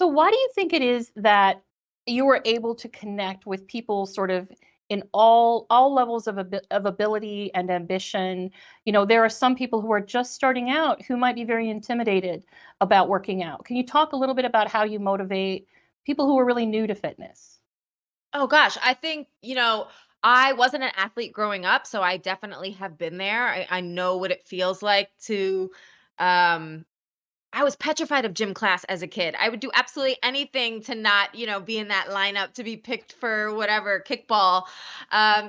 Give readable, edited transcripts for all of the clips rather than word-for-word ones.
So why do you think it is that you were able to connect with people sort of in all levels of of ability and ambition? There are some people who are just starting out who might be very intimidated about working out. Can you talk a little bit about how you motivate people who are really new to fitness? Oh gosh, I think, I wasn't an athlete growing up, so I definitely have been there. I know what it feels like to um I was petrified of gym class as a kid. I would do absolutely anything to not, be in that lineup to be picked for whatever kickball.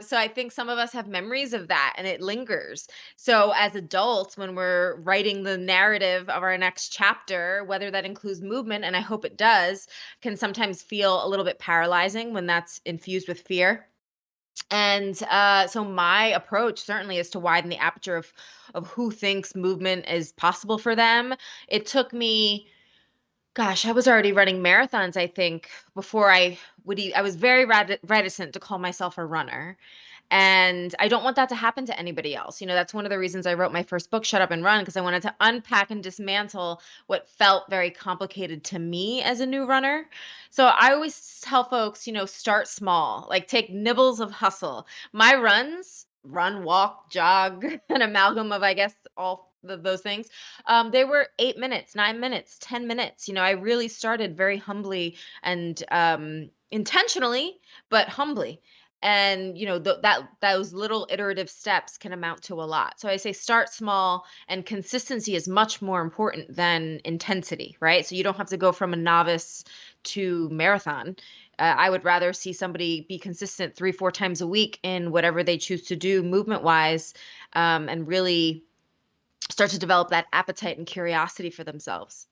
So I think some of us have memories of that and it lingers. So as adults, when we're writing the narrative of our next chapter, whether that includes movement, and I hope it does, can sometimes feel a little bit paralyzing when that's infused with fear. And so my approach certainly is to widen the aperture of who thinks movement is possible for them. It took me, gosh, I was already running marathons, I think, before I was very reticent to call myself a runner. And I don't want that to happen to anybody else. That's one of the reasons I wrote my first book, Shut Up and Run, because I wanted to unpack and dismantle what felt very complicated to me as a new runner. So I always tell folks, start small, like take nibbles of hustle. My runs, run, walk, jog, an amalgam of, I guess, all of those things. They were 8 minutes, 9 minutes, 10 minutes. I really started very humbly and intentionally, but humbly. And that those little iterative steps can amount to a lot. So I say start small, and consistency is much more important than intensity, right? So you don't have to go from a novice to marathon. I would rather see somebody be consistent 3 4 times a week in whatever they choose to do movement wise, and really start to develop that appetite and curiosity for themselves.